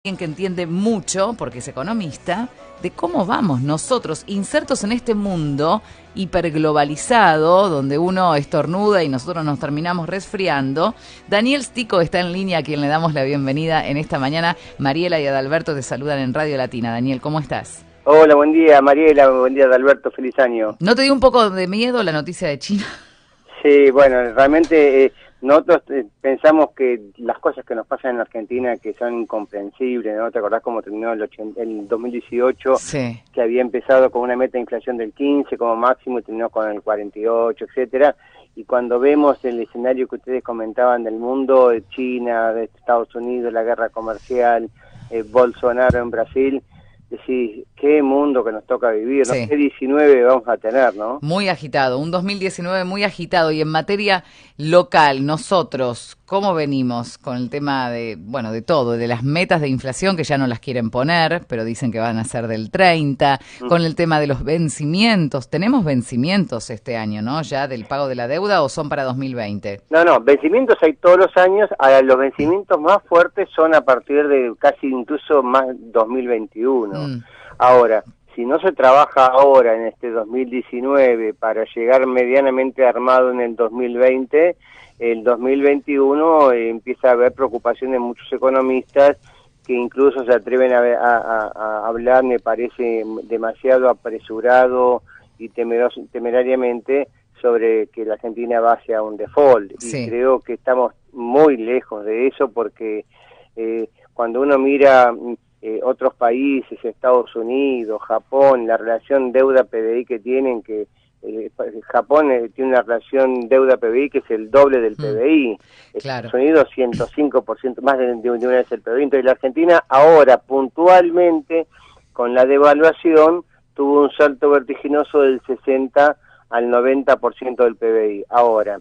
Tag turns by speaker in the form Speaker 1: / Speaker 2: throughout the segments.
Speaker 1: Alguien que entiende mucho, porque es economista, de cómo vamos nosotros insertos en este mundo hiperglobalizado, donde uno estornuda y nosotros nos terminamos resfriando. Daniel Stico está en línea, a quien le damos la bienvenida en esta mañana. Mariela y Adalberto te saludan en Radio Latina. Daniel, ¿cómo estás?
Speaker 2: Hola, buen día Mariela, buen día Adalberto, feliz año.
Speaker 1: ¿No te dio un poco de miedo la noticia de China?
Speaker 2: Sí, bueno, realmente nosotros pensamos que las cosas que nos pasan en Argentina que son incomprensibles, ¿no? ¿Te acordás cómo terminó el 2018?
Speaker 1: Sí.
Speaker 2: Que había empezado con una meta de inflación del 15 como máximo y terminó con el 48, etcétera. Y cuando vemos el escenario que ustedes comentaban del mundo, de China, de Estados Unidos, la guerra comercial, Bolsonaro en Brasil, decís, qué mundo que nos toca vivir, ¿no?
Speaker 1: Sí.
Speaker 2: Qué 19 vamos a tener, ¿no?
Speaker 1: Muy agitado, un 2019 muy agitado. Y en materia local, nosotros, ¿cómo venimos con el tema de, bueno, de todo, de las metas de inflación que ya no las quieren poner, pero dicen que van a ser del 30, con el tema de los vencimientos? Tenemos vencimientos este año, ¿no? Ya del pago de la deuda, ¿o son para 2020?
Speaker 2: No, vencimientos hay todos los años. Ahora, los vencimientos más fuertes son a partir de casi incluso más 2021. Ahora, si no se trabaja ahora en este 2019 para llegar medianamente armado en el 2020, el 2021 empieza a haber preocupación de muchos economistas que incluso se atreven a hablar, me parece demasiado apresurado y temerariamente, sobre que la Argentina va hacia un default.
Speaker 1: Sí.
Speaker 2: Y creo que estamos muy lejos de eso porque cuando uno mira otros países, Estados Unidos, Japón, la relación deuda-PBI que tienen, que Japón tiene una relación deuda-PBI que es el doble del PBI.
Speaker 1: Claro.
Speaker 2: Estados Unidos 105%, más de una vez el PBI. Entonces la Argentina ahora puntualmente con la devaluación tuvo un salto vertiginoso del 60 al 90% del PBI. Ahora,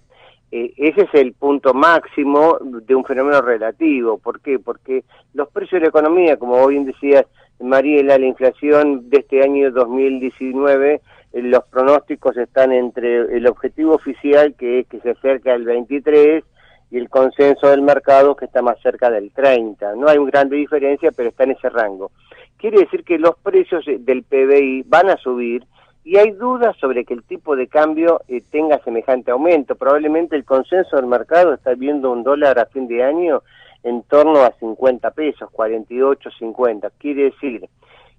Speaker 2: ese es el punto máximo de un fenómeno relativo. ¿Por qué? Porque los precios de la economía, como bien decías, Mariela, la inflación de este año 2019, los pronósticos están entre el objetivo oficial, que es que se acerca al 23, y el consenso del mercado, que está más cerca del 30. No hay una gran diferencia, pero está en ese rango. Quiere decir que los precios del PBI van a subir, y hay dudas sobre que el tipo de cambio tenga semejante aumento. Probablemente el consenso del mercado está viendo un dólar a fin de año en torno a 50 pesos, 48, 50. Quiere decir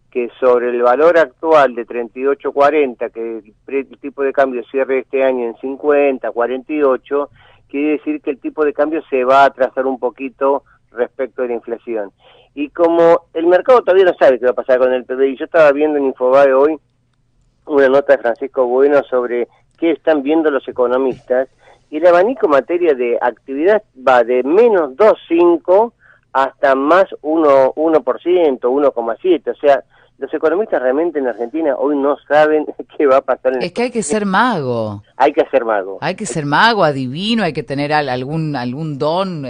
Speaker 2: que sobre el valor actual de 38.40, que el tipo de cambio cierre este año en 50, 48, quiere decir que el tipo de cambio se va a atrasar un poquito respecto de la inflación. Y como el mercado todavía no sabe qué va a pasar con el PBI, yo estaba viendo en Infobae hoy una nota de Francisco Bueno sobre qué están viendo los economistas, y el abanico en materia de actividad va de menos 2,5 hasta más 1%, 1,7. O sea, los economistas realmente en Argentina hoy no saben qué va a pasar.
Speaker 1: Es que hay que ser mago.
Speaker 2: Hay que ser mago.
Speaker 1: Hay que ser mago, adivino, hay que tener algún don,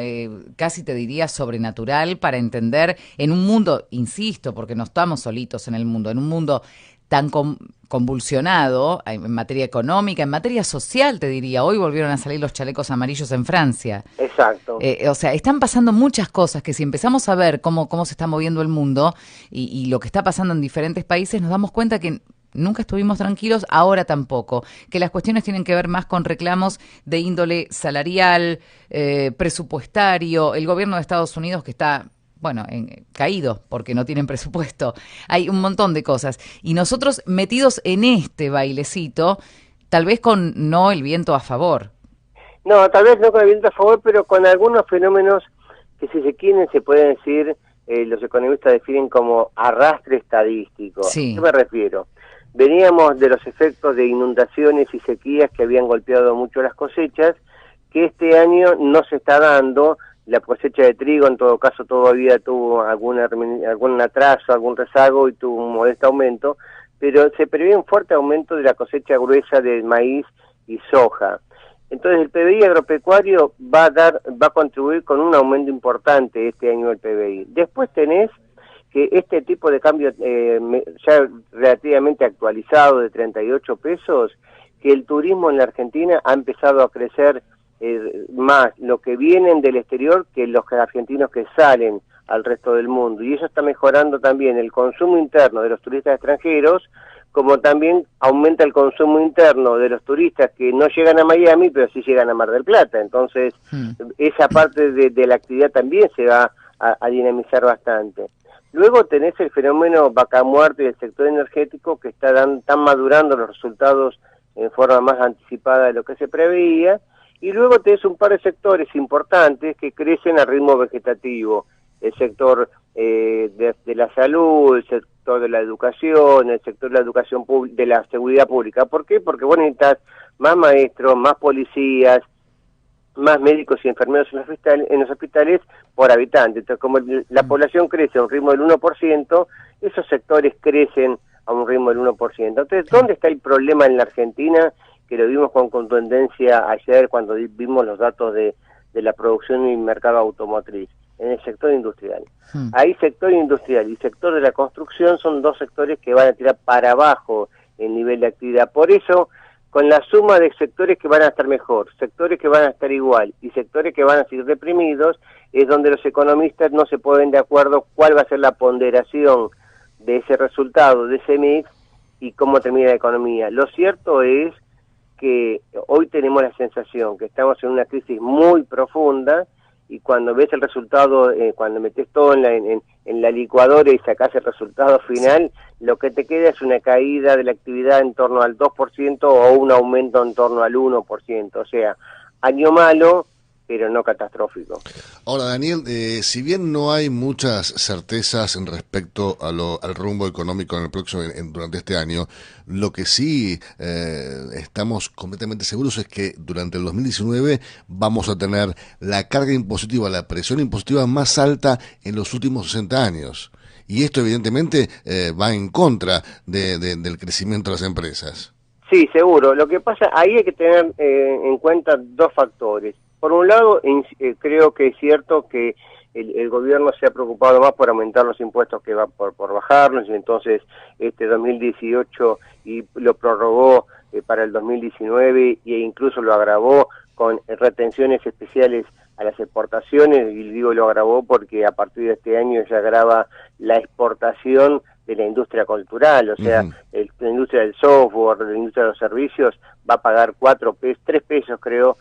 Speaker 1: casi te diría sobrenatural, para entender en un mundo, insisto, porque no estamos solitos en el mundo, en un mundo tan convulsionado en materia económica, en materia social, te diría. Hoy volvieron a salir los chalecos amarillos en Francia.
Speaker 2: Exacto.
Speaker 1: O sea, están pasando muchas cosas que si empezamos a ver cómo se está moviendo el mundo y lo que está pasando en diferentes países, nos damos cuenta que nunca estuvimos tranquilos, ahora tampoco, que las cuestiones tienen que ver más con reclamos de índole salarial, presupuestario, el gobierno de Estados Unidos que está, bueno, caído porque no tienen presupuesto. Hay un montón de cosas. Y nosotros metidos en este bailecito, tal vez con no el viento a favor.
Speaker 2: No, tal vez no con el viento a favor, pero con algunos fenómenos que, si se quieren, se pueden decir, los economistas definen como arrastre estadístico.
Speaker 1: Sí.
Speaker 2: ¿A qué me refiero? Veníamos de los efectos de inundaciones y sequías que habían golpeado mucho las cosechas, que este año no se está dando. La cosecha de trigo, en todo caso, todavía tuvo algún atraso, algún rezago y tuvo un modesto aumento, pero se prevé un fuerte aumento de la cosecha gruesa de maíz y soja. Entonces el PBI agropecuario va a contribuir con un aumento importante este año del PBI. Después tenés que este tipo de cambio ya relativamente actualizado de 38 pesos, que el turismo en la Argentina ha empezado a crecer más lo que vienen del exterior que los argentinos que salen al resto del mundo. Y eso está mejorando también el consumo interno de los turistas extranjeros, como también aumenta el consumo interno de los turistas que no llegan a Miami, pero sí llegan a Mar del Plata. Entonces, esa parte de la actividad también se va a dinamizar bastante. Luego tenés el fenómeno vaca muerta del sector energético que están madurando los resultados en forma más anticipada de lo que se preveía, y luego tenés un par de sectores importantes que crecen a ritmo vegetativo, el sector de la salud, el sector de la educación, el sector de la educación de la seguridad pública. ¿Por qué? Porque vos necesitas más maestros, más policías, más médicos y enfermeros en los hospitales por habitante. Entonces, como la población crece a un ritmo del 1%, esos sectores crecen a un ritmo del 1%. Entonces, ¿dónde está el problema en la Argentina? Que lo vimos con contundencia ayer cuando vimos los datos de la producción y mercado automotriz, en el sector industrial. Ahí sector industrial y sector de la construcción son dos sectores que van a tirar para abajo el nivel de actividad. Por eso, con la suma de sectores que van a estar mejor, sectores que van a estar igual y sectores que van a ser deprimidos, es donde los economistas no se ponen de acuerdo cuál va a ser la ponderación de ese resultado, de ese mix, y cómo termina la economía. Lo cierto es que hoy tenemos la sensación que estamos en una crisis muy profunda, y cuando ves el resultado, cuando metes todo en la licuadora y sacás el resultado final, lo que te queda es una caída de la actividad en torno al 2% o un aumento en torno al 1%. O sea, año malo, pero no catastrófico.
Speaker 3: Ahora, Daniel, si bien no hay muchas certezas en respecto al rumbo económico en el próximo durante este año, lo que sí estamos completamente seguros es que durante el 2019 vamos a tener la carga impositiva, la presión impositiva más alta en los últimos 60 años. Y esto evidentemente va en contra del crecimiento de las empresas.
Speaker 2: Sí, seguro. Lo que pasa, ahí hay que tener en cuenta dos factores. Por un lado, creo que es cierto que el gobierno se ha preocupado más por aumentar los impuestos que va por bajarlos, y entonces este 2018 y lo prorrogó para el 2019 e incluso lo agravó con retenciones especiales a las exportaciones, y digo lo agravó porque a partir de este año ya agrava la exportación de la industria cultural, o sea, la industria del software, la industria de los servicios va a pagar 3 pesos creo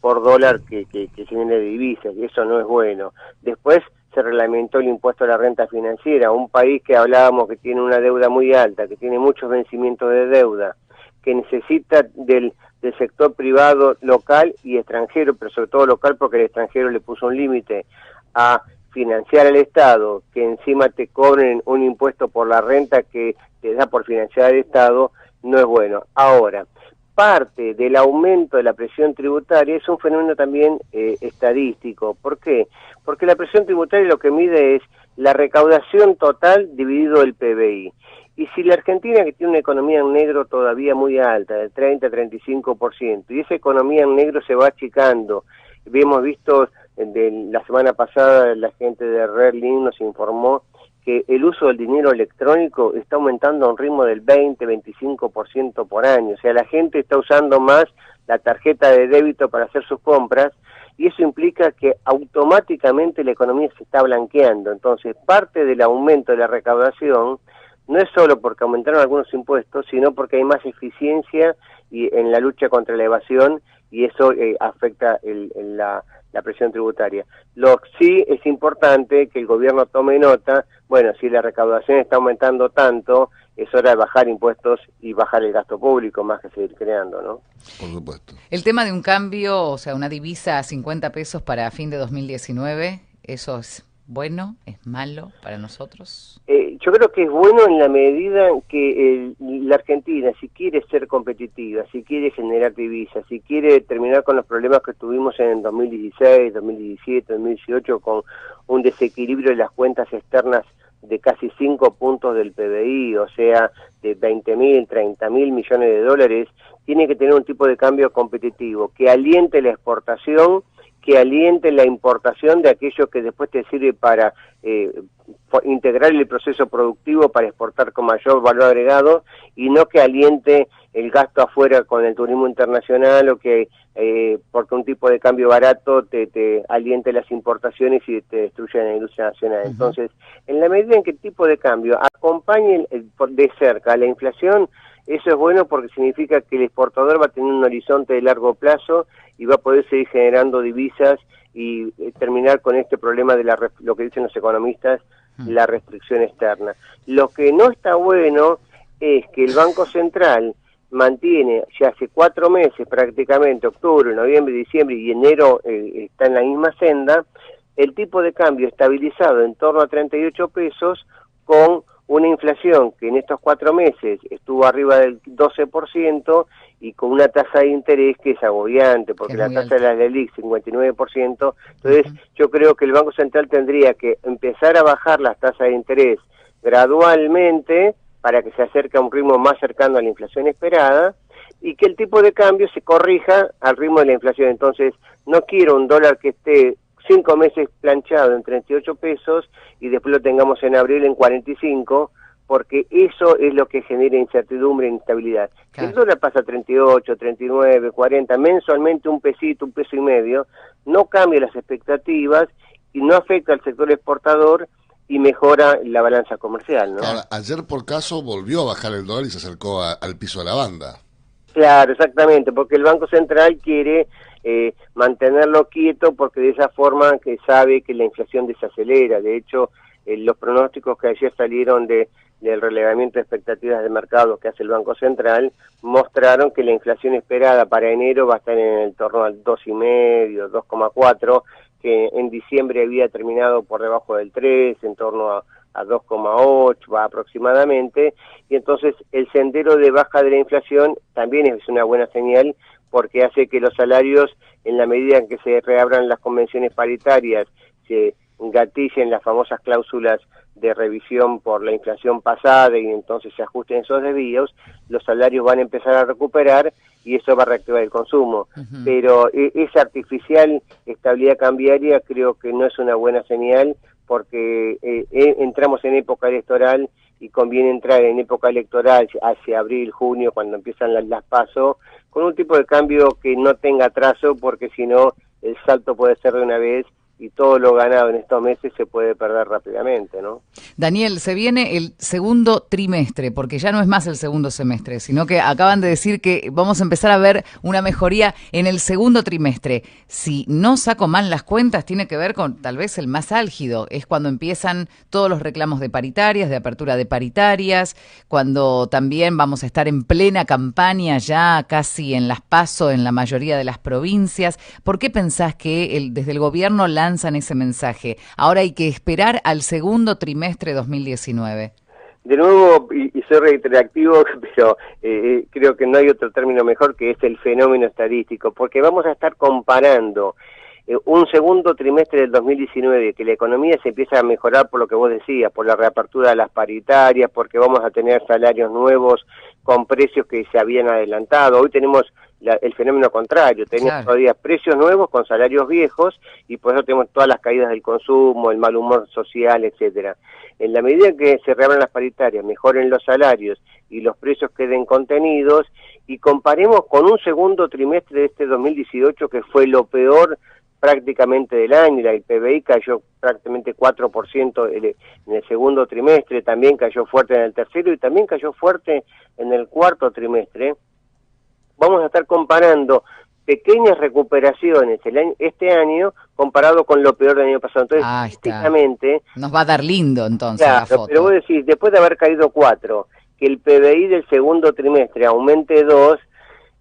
Speaker 2: por dólar que se viene de divisas, y eso no es bueno. Después se reglamentó el impuesto a la renta financiera, un país que hablábamos que tiene una deuda muy alta, que tiene muchos vencimientos de deuda, que necesita del sector privado local y extranjero, pero sobre todo local porque el extranjero le puso un límite a financiar al Estado, que encima te cobren un impuesto por la renta que te da por financiar al Estado, no es bueno. Ahora, parte del aumento de la presión tributaria es un fenómeno también estadístico. ¿Por qué? Porque la presión tributaria lo que mide es la recaudación total dividido el PBI. Y si la Argentina, que tiene una economía en negro todavía muy alta, del 30-35%, y esa economía en negro se va achicando, hemos visto la semana pasada la gente de Redline nos informó que el uso del dinero electrónico está aumentando a un ritmo del 20-25% por año. O sea, la gente está usando más la tarjeta de débito para hacer sus compras, y eso implica que automáticamente la economía se está blanqueando. Entonces, parte del aumento de la recaudación no es solo porque aumentaron algunos impuestos, sino porque hay más eficiencia en la lucha contra la evasión, y eso afecta la presión tributaria. Lo sí es importante que el gobierno tome nota, bueno, si la recaudación está aumentando tanto, es hora de bajar impuestos y bajar el gasto público más que seguir creando, ¿no?
Speaker 3: Por supuesto.
Speaker 1: El tema de un cambio, o sea, una divisa a 50 pesos para fin de 2019, ¿eso es bueno, es malo para nosotros?
Speaker 2: Yo creo que es bueno en la medida que la Argentina, si quiere ser competitiva, si quiere generar divisas, si quiere terminar con los problemas que tuvimos en 2016, 2017, 2018, con un desequilibrio de las cuentas externas de casi 5 puntos del PBI, o sea, de 20.000, 30.000 millones de dólares, tiene que tener un tipo de cambio competitivo que aliente la exportación, que aliente la importación de aquello que después te sirve para integrar el proceso productivo para exportar con mayor valor agregado, y no que aliente el gasto afuera con el turismo internacional, o que porque un tipo de cambio barato te aliente las importaciones y te destruye la industria nacional. Entonces, en la medida en que el tipo de cambio acompañe de cerca a la inflación, eso es bueno porque significa que el exportador va a tener un horizonte de largo plazo y va a poder seguir generando divisas y terminar con este problema de lo que dicen los economistas, la restricción externa. Lo que no está bueno es que el Banco Central mantiene ya hace 4 meses prácticamente, octubre, noviembre, diciembre y enero, está en la misma senda, el tipo de cambio estabilizado en torno a 38 pesos, con una inflación que en estos 4 meses estuvo arriba del 12% y con una tasa de interés que es agobiante, porque la tasa de la LELIQ 59%. Entonces, yo creo que el Banco Central tendría que empezar a bajar las tasas de interés gradualmente para que se acerque a un ritmo más cercano a la inflación esperada, y que el tipo de cambio se corrija al ritmo de la inflación. Entonces, no quiero un dólar que esté 5 meses planchado en 38 pesos y después lo tengamos en abril en 45, porque eso es lo que genera incertidumbre e inestabilidad. Claro. El dólar pasa a 38, 39, 40, mensualmente un pesito, un peso y medio, no cambia las expectativas y no afecta al sector exportador y mejora la balanza comercial, ¿no?
Speaker 3: Ahora, ayer por caso volvió a bajar el dólar y se acercó al piso de la banda.
Speaker 2: Claro, exactamente, porque el Banco Central quiere mantenerlo quieto, porque de esa forma que sabe que la inflación desacelera. De hecho, los pronósticos que ayer salieron del relevamiento de expectativas de mercado que hace el Banco Central mostraron que la inflación esperada para enero va a estar en el torno al 2,5, 2,4, que en diciembre había terminado por debajo del 3, en torno a 2,8 va aproximadamente, y entonces el sendero de baja de la inflación también es una buena señal, porque hace que los salarios, en la medida en que se reabran las convenciones paritarias, se gatillen las famosas cláusulas de revisión por la inflación pasada y entonces se ajusten esos desvíos, los salarios van a empezar a recuperar y eso va a reactivar el consumo. Pero esa artificial estabilidad cambiaria creo que no es una buena señal, porque entramos en época electoral y conviene entrar en época electoral hacia abril, junio, cuando empiezan las PASO, con un tipo de cambio que no tenga atraso, porque si no el salto puede ser de una vez y todo lo ganado en estos meses se puede perder rápidamente, ¿no?
Speaker 1: Daniel, se viene el segundo trimestre, porque ya no es más el segundo semestre, sino que acaban de decir que vamos a empezar a ver una mejoría en el segundo trimestre. Si no saco mal las cuentas, tiene que ver con tal vez el más álgido, es cuando empiezan todos los reclamos de paritarias, de apertura de paritarias, cuando también vamos a estar en plena campaña ya casi en las PASO en la mayoría de las provincias. ¿Por qué pensás que desde el gobierno lanzan ese mensaje? Ahora hay que esperar al segundo trimestre 2019.
Speaker 2: De nuevo, y soy reiterativo, pero creo que no hay otro término mejor, que es el fenómeno estadístico, porque vamos a estar comparando un segundo trimestre del 2019, que la economía se empieza a mejorar por lo que vos decías, por la reapertura de las paritarias, porque vamos a tener salarios nuevos con precios que se habían adelantado. Hoy tenemos el fenómeno contrario, tenemos todavía precios nuevos con salarios viejos, y por eso tenemos todas las caídas del consumo, el mal humor social, etcétera. En la medida que se reabran las paritarias, mejoren los salarios y los precios queden contenidos, y comparemos con un segundo trimestre de este 2018 que fue lo peor prácticamente del año, el PBI cayó prácticamente 4% en el segundo trimestre, también cayó fuerte en el tercero y también cayó fuerte en el cuarto trimestre. Vamos a estar comparando pequeñas recuperaciones este año comparado con lo peor del año pasado. Entonces, estadísticamente
Speaker 1: nos va a dar lindo entonces
Speaker 2: claro,
Speaker 1: la foto.
Speaker 2: Pero vos decís, después de haber caído 4, que el PBI del segundo trimestre aumente 2,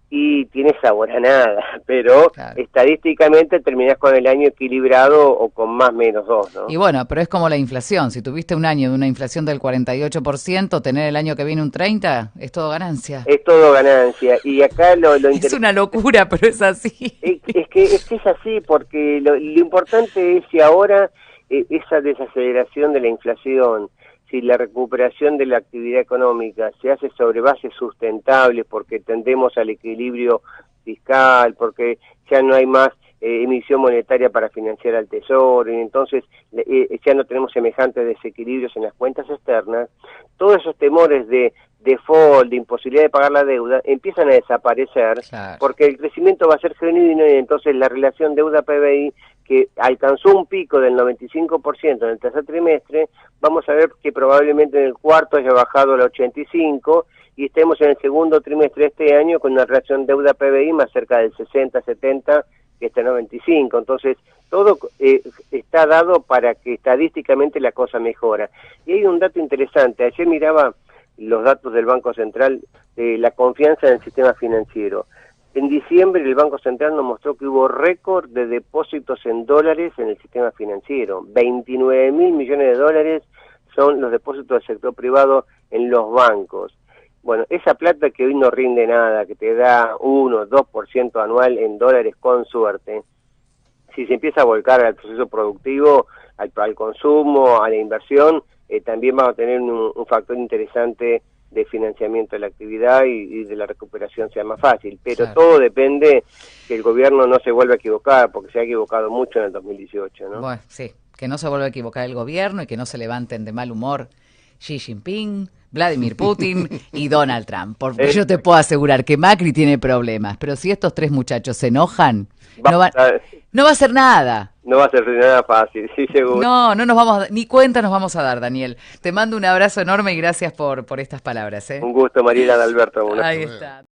Speaker 2: y tiene sabor a nada, pero estadísticamente terminás con el año equilibrado o con más o menos 2, ¿no?
Speaker 1: Y bueno, pero es como la inflación, si tuviste un año de una inflación del 48%, tener el año que viene un 30%, es todo ganancia.
Speaker 2: Es todo ganancia, y acá
Speaker 1: es una locura, pero es así.
Speaker 2: Es que es así, porque lo importante es si ahora esa desaceleración de la inflación, si la recuperación de la actividad económica se hace sobre bases sustentables, porque tendemos al equilibrio fiscal, porque ya no hay más emisión monetaria para financiar al Tesoro, y entonces ya no tenemos semejantes desequilibrios en las cuentas externas. Todos esos temores de default, de imposibilidad de pagar la deuda, empiezan a desaparecer, claro, porque el crecimiento va a ser genuino, y entonces la relación deuda-PBI, que alcanzó un pico del 95% en el tercer trimestre, vamos a ver que probablemente en el cuarto haya bajado al 85%, y estemos en el segundo trimestre de este año con una relación deuda-PBI más cerca del 60-70%, que está en 95%. Entonces, todo está dado para que estadísticamente la cosa mejora. Y hay un dato interesante. Ayer miraba los datos del Banco Central de la confianza en el sistema financiero. En diciembre el Banco Central nos mostró que hubo récord de depósitos en dólares en el sistema financiero. 29.000 millones de dólares son los depósitos del sector privado en los bancos. Bueno, esa plata que hoy no rinde nada, que te da 1-2% anual en dólares con suerte, si se empieza a volcar al proceso productivo, al consumo, a la inversión, también vamos a tener un factor interesante de financiamiento de la actividad y de la recuperación sea más fácil. Pero claro, todo depende que el gobierno no se vuelva a equivocar, porque se ha equivocado mucho en el 2018, ¿no?
Speaker 1: Bueno, sí, que no se vuelva a equivocar el gobierno y que no se levanten de mal humor Xi Jinping, Vladimir Putin y Donald Trump. Porque yo te puedo asegurar que Macri tiene problemas, pero si estos tres muchachos se enojan, no va a ser nada.
Speaker 2: No va a ser nada fácil, sí, seguro.
Speaker 1: No nos vamos ni cuenta nos vamos a dar, Daniel. Te mando un abrazo enorme y gracias por estas palabras.
Speaker 2: Un gusto, Mariela de Alberto.
Speaker 1: Ahí está.